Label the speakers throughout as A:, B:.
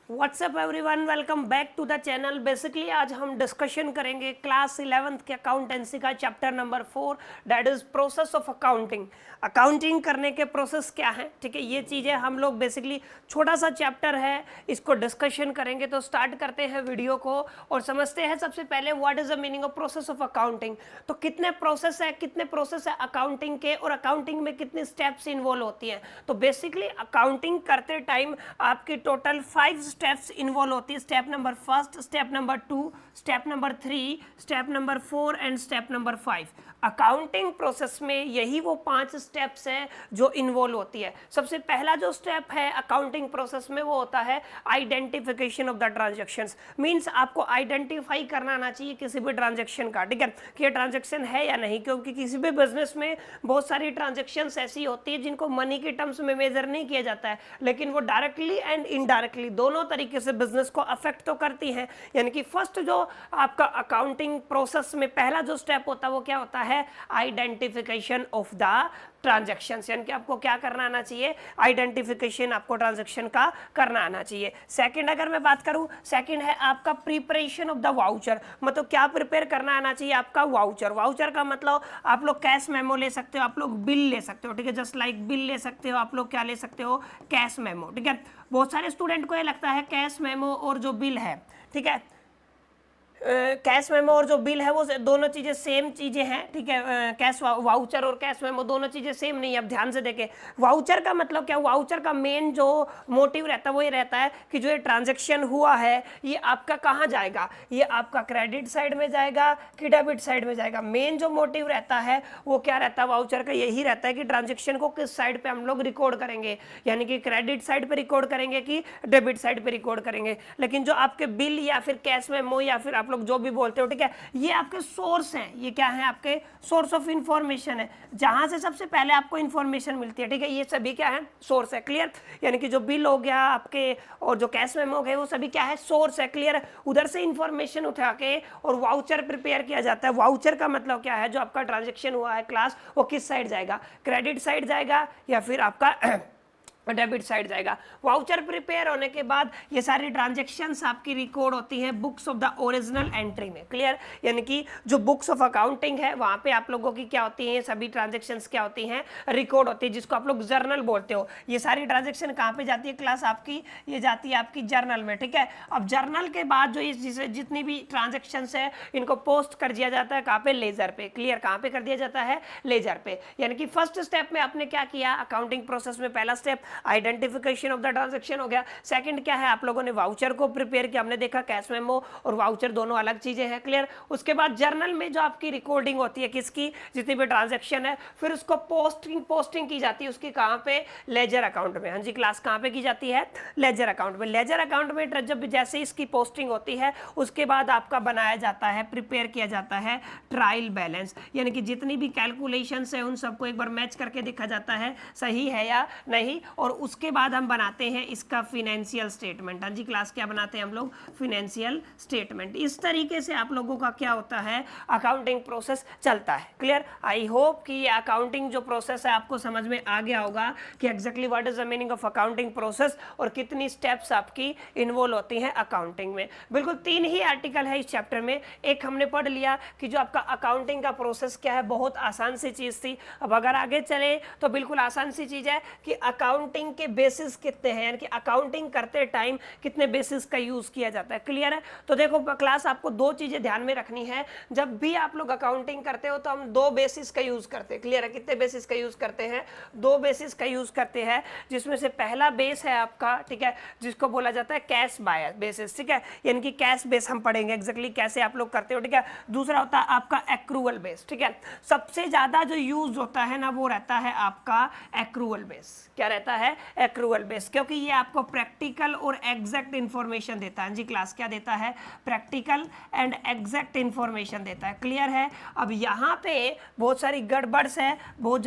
A: WhatsApp everyone, welcome back to the channel. Basically आज हम discussion करेंगे क्लास 11th के अकाउंटेंसी का chapter number 4, that is process of accounting. Accounting करने के प्रोसेस क्या है, ठीक है, ये चीज़ें हम लोग बेसिकली छोटा सा चैप्टर है, इसको डिस्कशन करेंगे। तो स्टार्ट करते हैं वीडियो को और समझते हैं सबसे पहले what is the meaning of process of accounting. तो कितने प्रोसेस है अकाउंटिंग के, और अकाउंटिंग में कितनी स्टेप्स इन्वॉल्व होती हैं। तो बेसिकली अकाउंटिंग करते टाइम आपकी टोटल 5 स्टेप्स इन्वॉल्व होती है। Step number 1, step number 2, step number 3, step number 4 and step number 5। Accounting process में यही वो 5 स्टेप्स हैं जो इन्वॉल्व होती है। सबसे पहला जो स्टेप है अकाउंटिंग प्रोसेस में वो होता है identification of the transactions. Means आपको आइडेंटिफाई करना आना चाहिए किसी भी ट्रांजैक्शन का, ठीक है, कि ये ट्रांजैक्शन है या नहीं। क्योंकि किसी भी बिजनेस में बहुत सारी ट्रांजैक्शंस ऐसी होती है जिनको मनी के टर्म्स में मेजर नहीं किया जाता है, लेकिन वो डायरेक्टली एंड इनडायरेक्टली दोनों तरीके से बिजनेस को अफेक्ट तो करती हैं। यानी कि फर्स्ट जो आपका अकाउंटिंग प्रोसेस में पहला जो स्टेप होता है वो क्या होता है, आइडेंटिफिकेशन ऑफ द ट्रांजैक्शंस। यानी कि आपको क्या करना आना चाहिए, आइडेंटिफिकेशन आपको ट्रांजैक्शन का करना आना चाहिए। सेकंड अगर मैं बात करूं, सेकंड है आपका प्रिपरेशन ऑफ द वाउचर। मतलब क्या प्रिपेयर करना आना चाहिए, आपका वाउचर। वाउचर का मतलब आप लोग कैश मेमो ले सकते हो, आप लोग बिल ले सकते हो, ठीक है, जस्ट लाइक बिल ले सकते हो, आप लोग क्या ले सकते हो, कैश मेमो, ठीक है। बहुत सारे स्टूडेंट को ये लगता है कैश मेमो और जो बिल है, ठीक है, कैश मेमो और जो बिल है वो दोनों चीज़ें सेम चीज़ें हैं, ठीक है। कैश वाउचर और कैश मेमो दोनों चीज़ें सेम नहीं है। अब ध्यान से देखें, वाउचर का मतलब क्या, वाउचर का मेन जो मोटिव रहता है वो ये रहता है कि जो ये ट्रांजैक्शन हुआ है ये आपका कहाँ जाएगा, ये आपका क्रेडिट साइड में जाएगा कि डेबिट साइड में जाएगा। मेन जो मोटिव रहता है वो क्या रहता है वाउचर का, यही रहता है कि ट्रांजेक्शन को किस साइड पर हम लोग रिकॉर्ड करेंगे, यानी कि क्रेडिट साइड पर रिकॉर्ड करेंगे कि डेबिट साइड पर रिकॉर्ड करेंगे। लेकिन जो आपके बिल या फिर कैश मेमो या फिर आप लोग जो भी बोलते हो, ठीक है, ये आपके सोर्स हैं। ये क्या है, आपके सोर्स ऑफ इंफॉर्मेशन है, जहां से सबसे पहले आपको इंफॉर्मेशन मिलती है, ठीक है। ये सभी क्या है, सोर्स है, क्लियर। यानी कि जो बिल हो गया आपके और जो कैश मेमो गए वो सभी क्या है, सोर्स है, क्लियर। उधर से इंफॉर्मेशन उठा के और वाउचर प्रिपेयर किया जाता है। वाउचर का मतलब क्या है, जो आपका ट्रांजेक्शन हुआ है क्लास वो किस साइड जाएगा, क्रेडिट साइड जाएगा या फिर आपका डेबिट साइड जाएगा। वाउचर प्रिपेयर होने के बाद ये सारी ट्रांजैक्शंस आपकी रिकॉर्ड होती है books of the original entry में, क्लियर। यानी कि जो बुक्स ऑफ अकाउंटिंग है वहाँ पे आप लोगों की क्या होती हैं, सभी ट्रांजैक्शंस क्या होती हैं, रिकॉर्ड होती है, जिसको आप लोग जर्नल बोलते हो। ये सारी ट्रांजैक्शन कहाँ पे जाती है क्लास आपकी, ये जाती है आपकी जर्नल में, ठीक है। अब जर्नल के बाद जो ये जितनी भी ट्रांजेक्शंस है इनको पोस्ट कर दिया जाता है कहाँ पे, लेजर पे, क्लियर। कहाँ पे कर दिया जाता है, लेजर पे। यानी कि फर्स्ट स्टेप में आपने क्या किया अकाउंटिंग प्रोसेस में, पहला step identification of the transaction हो गया। सेकंड क्या है, आप लोगों ने वाउचर को प्रिपेयर किया, हमने देखा कैश मेमो और वाउचर दोनों अलग चीजें हैं, क्लियर। उसके बाद जर्नल में जो आपकी रिकॉर्डिंग होती है किसकी, जितनी भी ट्रांजैक्शन है, फिर उसको पोस्टिंग की जाती है उसकी कहाँ पे, लेजर अकाउंट में। हाँ जी क्लास, कहाँ पे की जाती है, लेजर अकाउंट में। लेजर अकाउंट में जब जैसे इसकी पोस्टिंग होती है उसके बाद आपका बनाया जाता है, प्रिपेयर किया जाता है ट्रायल बैलेंस। यानी कि जितनी भी कैलकुलेशंस है उन सबको एक बार मैच करके देखा जाता है सही है या नहीं, और उसके बाद हम बनाते हैं इसका फिनेंशियल स्टेटमेंट। हाँ जी क्लास, क्या बनाते हैं हम लोग, फिनेंशियल स्टेटमेंट। इस तरीके से आप लोगों का क्या होता है, अकाउंटिंग प्रोसेस चलता है, क्लियर। आई होप कि ये अकाउंटिंग जो प्रोसेस है आपको समझ में आ गया होगा कि exactly what is the meaning of accounting process और कितनी स्टेप्स आपकी इन्वॉल्व होती हैं अकाउंटिंग में। बिल्कुल 3 ही आर्टिकल है इस चैप्टर में। एक हमने पढ़ लिया कि जो आपका अकाउंटिंग का प्रोसेस क्या है, बहुत आसान सी चीज थी। अब अगर आगे चले तो बिल्कुल आसान सी चीज है कि अकाउंटिंग के बेसिस कितने हैं, यानी कि अकाउंटिंग करते टाइम कितने बेसिस का यूज किया जाता है, क्लियर है। तो देखो क्लास, आपको 2 चीजें ध्यान में रखनी है। जब भी आप लोग अकाउंटिंग करते हो तो हम 2 बेसिस का यूज करते हैं, क्लियर है। कितने बेसिस का यूज करते हैं, 2 बेसिस का यूज करते हैं, जिसमें से पहला बेस है आपका, ठीक है, जिसको बोला जाता है कैश बाय बेसिस, ठीक है। यानी कि कैश बेस हम पढ़ेंगे एग्जैक्टली कैसे आप लोग करते हो, ठीक है। दूसरा होता है आपका एक्रूअल बेस, ठीक है। सबसे ज्यादा जो यूज होता है ना वो रहता है आपका एक्रूअल बेस। क्या रहता है, एक्रूअल बेस, क्योंकि ये आपको प्रैक्टिकल और एग्जैक्ट इंफॉर्मेशन देता है। जी क्लास, क्या देता है, प्रैक्टिकल एंड एग्जैक्ट इंफॉर्मेशन देता है, क्लियर है। अब यहाँ पे बहुत सारी गड़बड़स है, बहुत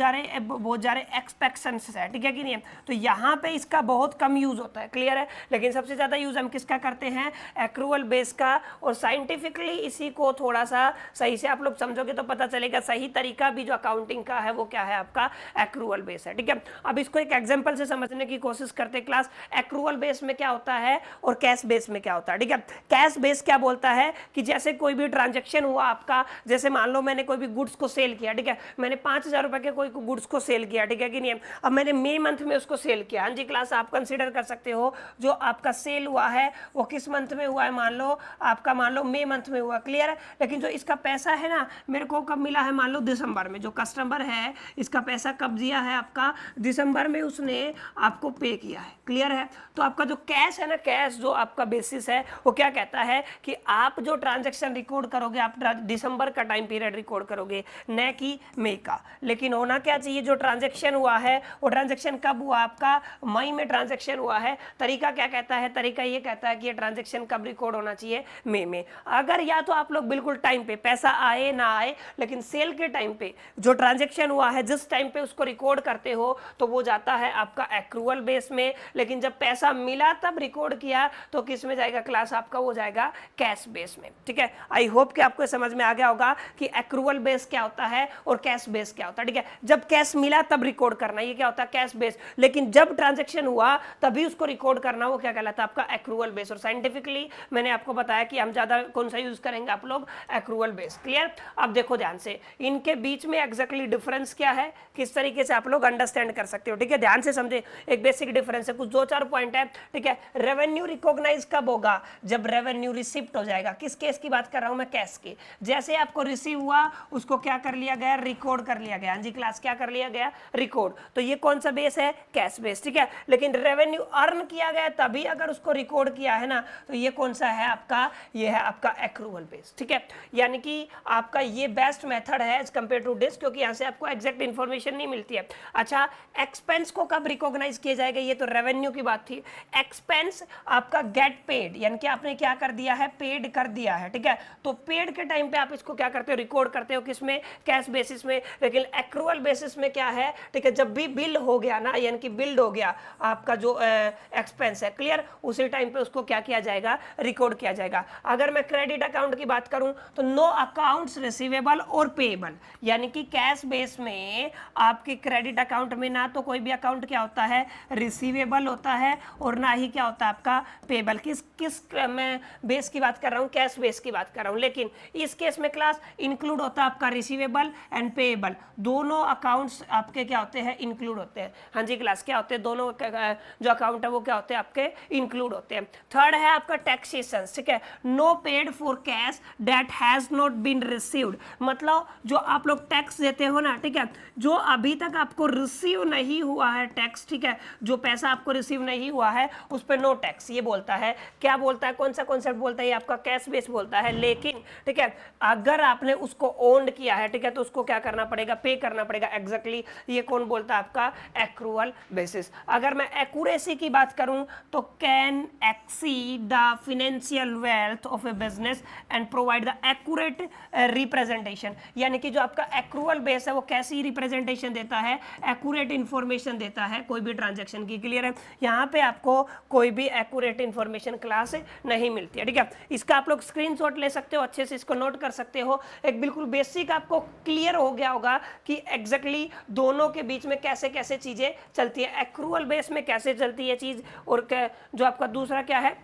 A: सारे एक्सपेक्शंस है, ठीक है कि नहीं। तो यहाँ पे इसका बहुत कम यूज होता है, क्लियर है। लेकिन सबसे ज्यादा यूज हम किसका करते हैं, एक्रूअल बेस का। और साइंटिफिकली इसी को थोड़ा सा सही से आप लोग समझोगे तो पता चलेगा सही तरीका भी जो अकाउंटिंग का है वो क्या है, आपका एक्रूअल बेस है, ठीक है। अब इसको एक एग्जांपल से समझने की कोशिश करते हैं क्लास, एक्रूअल बेस में क्या होता है और कैश बेस में क्या होता है। ठीक है, कैश बेस क्या बोलता है कि जैसे कोई भी ट्रांजेक्शन हुआ आपका, जैसे मान लो मैंने कोई भी गुड्स को सेल किया, ठीक है, मैंने 5,000 रुपए के कोई गुड्स को सेल किया, ठीक है कि नहीं, अब मैंने मई मंथ में उसको सेल किया। हाँ जी क्लास, आप कंसीडर कर सकते हो जो आपका सेल हुआ है वो किस मंथ में हुआ है, मान लो आपका, मान लो मई मंथ में हुआ, क्लियर है। लेकिन जो इसका पैसा है ना मेरे को कब मिला है, मान लो दिसंबर में, जो कस्टमर है इसका पैसा कब दिया है आपका, दिसंबर में उसने आपको पे किया है, क्लियर है। तो आपका जो कैश है ना, कैश जो आपका बेसिस है वो क्या कहता है कि आप जो ट्रांजैक्शन रिकॉर्ड करोगे आप दिसंबर का टाइम पीरियड रिकॉर्ड करोगे, न कि मई का। लेकिन होना क्या चाहिए, जो ट्रांजैक्शन हुआ है वो ट्रांजैक्शन कब हुआ आपका, मई में ट्रांजैक्शन हुआ है। तरीका क्या कहता है, तरीका ये कहता है कि ये ट्रांजैक्शन कब रिकॉर्ड होना चाहिए, मई में। अगर या तो आप लोग बिल्कुल टाइम पे पैसा आए ना आए, लेकिन सेल के टाइम पे जो ट्रांजैक्शन हुआ है जिस टाइम पे उसको रिकॉर्ड करते हो तो वो जाता है आपका एक्रूअल बेस में। लेकिन जब पैसा मिला तब रिकॉर्ड किया तो किस में जाएगा क्लास, आपका वो जाएगा कैश बेस में। ठीक है, आई होप कि आपको समझ में आ गया होगा कि एक्रूअल बेस क्या होता है और कैश बेस क्या होता है। ठीक है, जब कैश मिला तब रिकॉर्ड करना, ये क्या होता है, कैश बेस। लेकिन जब ट्रांजैक्शन हुआ तभी उसको रिकॉर्ड करना, वो क्या कहलाता है, आपका एक्रूअल बेस। और साइंटिफिकली मैंने आपको बताया कि हम ज्यादा कौन सा यूज करेंगे, आप लोग एक्रूअल बेस। क्लियर, अब देखो ध्यान से, इनके बीच में एग्जैक्टली डिफरेंस क्या है, किस तरीके से आप लोग अंडरस्टैंड कर सकते हो। ठीक है, ध्यान से समझे, एक बेसिक डिफरेंस है, कुछ 2-4 पॉइंट है। ठीक है, रेवेन्यू रिकॉग्नाइज कब होगा, जब रेवेन्यू रिसिप्ट हो जाएगा। किस केस की बात कर रहा हूं मैं, कैश की। जैसे आपको रिसीव हुआ उसको क्या कर लिया गया, रिकॉर्ड कर लिया गया। हाँ जी क्लास, क्या कर लिया गया, रिकॉर्ड। तो ये कौन सा बेस है, कैश बेस। ठीक है, लेकिन रेवेन्यू अर्न किया गया तभी अगर उसको रिकॉर्ड किया है ना, तो ये कौन सा है आपका, ये है आपका एक्रूअल बेस। ठीक है, यानी कि आपका ये बेस्ट मेथड है एज कंपेयर टू दिस, क्योंकि यहां से आपको एग्जैक्ट इंफॉर्मेशन नहीं मिलती है। अच्छा, एक्सपेंस को कब रिकॉग्नाइज किया जाएगा, ये तो रेवेन्यू की बात थी। एक्सपेंस आपका गेट पेड, यानी कि आपने क्या कर दिया है, पेड कर दिया है। ठीक है, तो पेड के टाइम पे आप इसको क्या करते हो, रिकॉर्ड करते हो, किसमें, कैश बेसिस में। लेकिन एक्रूअल बेसिस में क्या है, ठीक है, जब भी बिल हो गया ना, यानी कि बिल्ड हो गया आपका जो एक्सपेंस है, क्लियर, उसी टाइम पे उसको क्या किया जाएगा, रिकॉर्ड किया जाएगा। अगर मैं क्रेडिट अकाउंट की बात करूं तो नो अकाउंट्स रिसीवेबल और पेएबल, यानी कि कैश बेस में आपके क्रेडिट अकाउंट में ना तो कोई भी अकाउंट क्या होता है, रिसीवेबल होता है, और ना ही क्या होता है आपका पेएबल। किस मैं बेस की बात कर रहा हूं, कैश बेस की बात कर रहा हूं। लेकिन इस केस में क्लास इंक्लूड होता है आपका रिसीवेबल एंड पेएबल, दोनों अकाउंट्स आपके क्या होते हैं, इंक्लूड होते हैं। हाँ जी क्लास, क्या होते हैं, दोनों जो अकाउंट है वो क्या होते हैं, आपके इंक्लूड होते हैं। थर्ड है आपका टैक्सेशन। ठीक है, no paid for cash that has not been received, मतलब जो आप लोग टैक्स देते हो ना, ठीक है, जो अभी तक आपको रिसीव नहीं हुआ है टैक्स, ठीक है, जो पैसा आपको रिसीव नहीं हुआ है उस पर नो टैक्स, ये बोलता है। क्या बोलता है, कौन सा कॉन्सेप्ट बोलता है, ये आपका कैश बेस बोलता है। लेकिन ठीक है, अगर आपने उसको ओन्ड किया है, ठीक है, तो उसको क्या करना पड़ेगा, पे करना पड़ेगा। एग्जैक्टली ये कौन बोलता है, आपका एक्रूअल बेसिस। अगर मैं एक्यूरेसी की बात करूं तो can exceed the financial wealth of A business and provide the accurate representation, यानी कि जो आपका एक्रूअल बेस है वो कैसी रिप्रेजेंटेशन देता है, एक्यूरेट इंफॉर्मेशन देता है कोई भी ट्रांजैक्शन की। क्लियर है, यहाँ पे आपको कोई भी एक्यूरेट इंफॉर्मेशन क्लास नहीं मिलती है। ठीक है, इसका आप लोग स्क्रीनशॉट ले सकते हो, अच्छे से इसको नोट कर सकते हो। एक बिल्कुल बेसिक आपको क्लियर हो गया होगा कि एग्जैक्टली दोनों के बीच में कैसे कैसे चीजें चलती है, एक्रूअल बेस में कैसे चलती है चीज, और जो आपका दूसरा क्या है,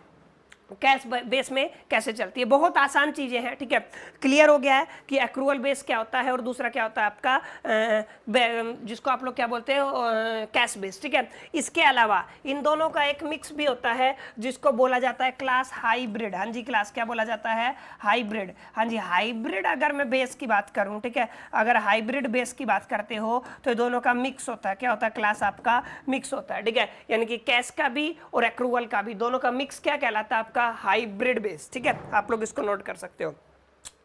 A: कैश बेस में कैसे चलती है। बहुत आसान चीजें हैं। ठीक है, क्लियर हो गया है कि एक्रूअल बेस क्या होता है और दूसरा क्या होता है आपका जिसको आप लोग क्या बोलते हो, कैश बेस। ठीक है, इसके अलावा इन दोनों का एक मिक्स भी होता है जिसको बोला जाता है क्लास हाइब्रिड। हाँ जी क्लास, क्या बोला जाता है, हाइब्रिड। हाँ जी, हाइब्रिड अगर मैं बेस की बात करूं, ठीक है, अगर हाइब्रिड बेस की बात करते हो तो दोनों का मिक्स होता है। क्या होता है क्लास, आपका मिक्स होता है। ठीक है, यानी कि कैश का भी और एक्रूअल का भी, दोनों का मिक्स क्या कहलाता है, आपका हाइब्रिड बेस। ठीक है, आप लोग इसको नोट कर सकते हो।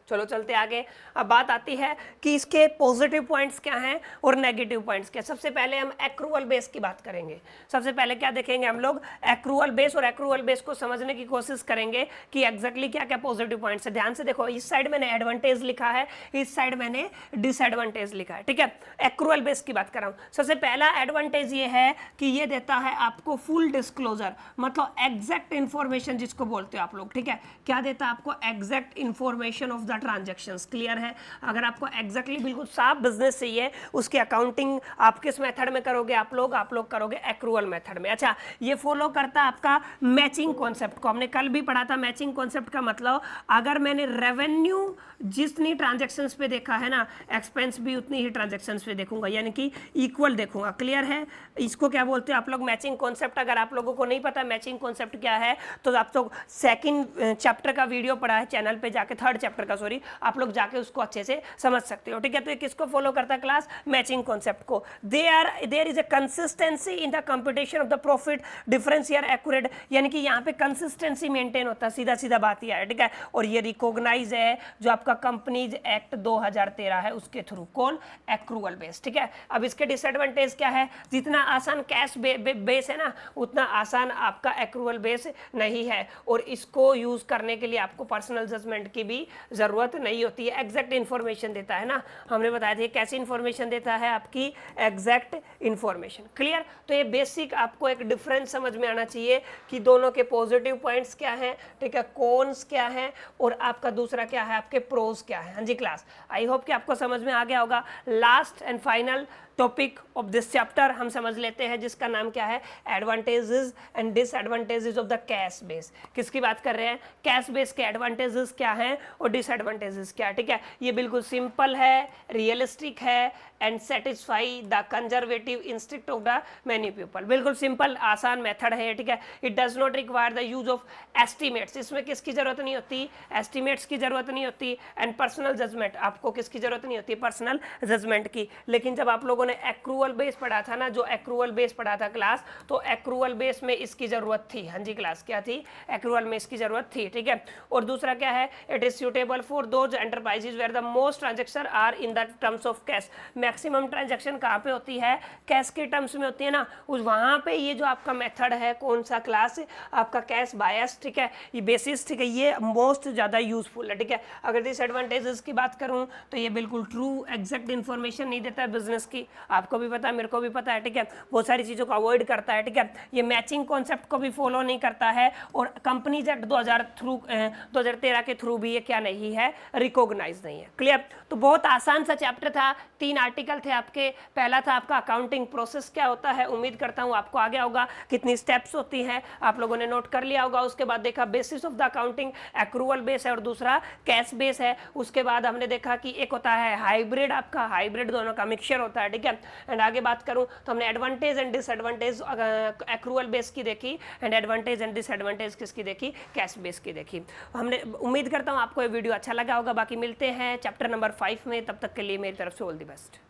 A: चलो चलते आगे। अब बात आती है कि इसके पॉजिटिव पॉइंट्स क्या हैं और नेगेटिव पॉइंट्स क्या। सबसे पहले हम एक्रूअल बेस की बात करेंगे। सबसे पहले क्या देखेंगे हम लोग, एक्रूअल बेस, और एक्रूअल बेस को समझने की कोशिश करेंगे कि एग्जैक्टली क्या क्या पॉजिटिव पॉइंट्स है। ध्यान से देखो, इस साइड मैंने एडवांटेज लिखा है, इस साइड मैंने डिसएडवांटेज लिखा है। ठीक है, एक्रूअल बेस की बात कर रहा हूं। सबसे पहला एडवांटेज ये है कि ये देता है आपको फुल डिस्क्लोजर, मतलब एग्जैक्ट इंफॉर्मेशन जिसको बोलते हो आप लोग। ठीक है, क्या देता है आपको, exact information of the transactions. Clear है? अगर आपको एग्जैक्टली बिल्कुल साफ बिजनेस चाहिए, उसकी अकाउंटिंग आप किस मेथड में करोगे? आप लोग करोगे एक्रूअल मेथड में। अच्छा, ये फॉलो करता है आपका मैचिंग कॉन्सेप्ट को। हमने कल भी पढ़ा था मैचिंग कॉन्सेप्ट का मतलब, अगर मैंने रेवेन्यू जितनी ट्रांजेक्शन्स पे देखा है ना, एक्सपेंस भी उतनी ही ट्रांजेक्शन्स पे देखूंगा, यानी कि इक्वल देखूंगा। क्लियर है? इसको क्या बोलते हैं आप लोग? Matching concept. अगर आप लोगों को नहीं पता मैचिंग कॉन्सेप्ट क्या है, तो आप तो सेकंड चैप्टर का वीडियो पढ़ा है चैनल पे जाके, थर्ड चैप्टर का सॉरी, आप लोग जाके उसको अच्छे से समझ सकते हो। ठीक है? तो ये किसको फॉलो करता है क्लास? मैचिंग कॉन्सेप्ट को। There is a consistency in the computation of the profit, difference यार एक्यूरेट, यानी कि यहाँ पे कंसिस्टेंसी मेंटेन होता है, सीधा सीधा बात यह है। ठीक है? और ये रिकॉग्नाइज है जो आपका कंपनीज एक्ट 2013 है उसके थ्रू। कौन? Accrual base. ठीक है? अब इसके डिसएडवांटेज क्या है? जितना आसान कैश बेस है ना, उतना आसान आपका एक्रूअल बेस नहीं है, और इसको यूज करने के लिए आपको पर्सनल जजमेंट की भी जरूरत नहीं होती है। एग्जैक्ट इंफॉर्मेशन देता है ना, हमने बताया था कैसी इंफॉर्मेशन देता है? आपकी एग्जैक्ट इंफॉर्मेशन। क्लियर? तो ये बेसिक आपको एक डिफरेंस समझ में आना चाहिए कि दोनों के पॉजिटिव पॉइंट्स क्या हैं, ठीक है, कॉन्स क्या है, और आपका दूसरा क्या है, आपके प्रोज क्या है। हाँ जी क्लास, आई होप कि आपको समझ में आ गया होगा। Last and final topic of this chapter हम समझ लेते हैं, जिसका नाम क्या है? Advantages and disadvantages of the cash base. किसकी बात कर रहे हैं? कैश बेस के एडवांटेजेस क्या हैं और डिसएडवांटेजेस क्या है। ठीक है? ये बिल्कुल सिंपल है, रियलिस्टिक है, and satisfy the conservative instinct of the many people. बिल्कुल सिंपल आसान मेथड है। ठीक है? It does not require the use of estimates. इसमें किसकी जरूरत नहीं होती? एस्टिमेट्स की जरूरत नहीं होती। एंड पर्सनल जजमेंट, आपको किसकी जरूरत नहीं होती? पर्सनल जजमेंट की। लेकिन जब आप लोगों ने एक्रूअल बेस पढ़ा था ना, जो एक्रूअल बेस पढ़ा था क्लास, तो एक्रूअल बेस में इसकी जरूरत थी। हाँ जी क्लास, क्या थी? एक्रूअल में इसकी जरूरत थी। ठीक है? और दूसरा क्या है? It is suitable for those enterprises where the most transaction are in the terms of cash. Maximum transaction कहाँ पे होती है? कैश के टर्म्स में होती है ना, उस वहां पे ये जो आपका मेथड है, कौन सा क्लास? आपका कैश बायस। ठीक है? ये बेसिस, ठीक है, ये मोस्ट ज्यादा यूजफुल है। ठीक है? अगर डिसएडवांटेजेस की बात करूं तो ये बिल्कुल ट्रू एग्जैक्ट इन्फॉर्मेशन नहीं देता है बिजनेस की, आपको भी पता है, मेरे को भी पता है। ठीक है? बहुत सारी चीजों को अवॉइड करता है। ठीक है? ये मैचिंग कॉन्सेप्ट को भी फॉलो नहीं करता है, और कंपनीज एक्ट 2013 के थ्रू भी ये क्या नहीं है? रिकॉग्नाइज नहीं है। क्लियर? तो बहुत आसान सा चैप्टर था, 3 आर्टिकल थे आपके। पहला था आपका अकाउंटिंग प्रोसेस क्या होता है, उम्मीद करता हूं आपको आ गया होगा। कितनी स्टेप्स होती हैं आप लोगों ने नोट कर लिया होगा। उसके बाद देखा basis of the accounting, accrual base है और दूसरा कैश बेस है। उसके बाद हमने देखा कि एक होता है हाइब्रिड, आपका हाइब्रिड दोनों का मिक्सचर होता है। ठीक है? एंड आगे बात करूं तो हमने advantage and disadvantage accrual base की देखी, एंड एडवांटेज एंड डिसएडवांटेज किसकी देखी? कैश बेस की देखी। हमने उम्मीद करता हूं आपको ये वीडियो अच्छा लगा होगा। बाकी मिलते हैं चैप्टर नंबर 5 में, तब तक के लिए मेरी तरफ से ऑल द बेस्ट।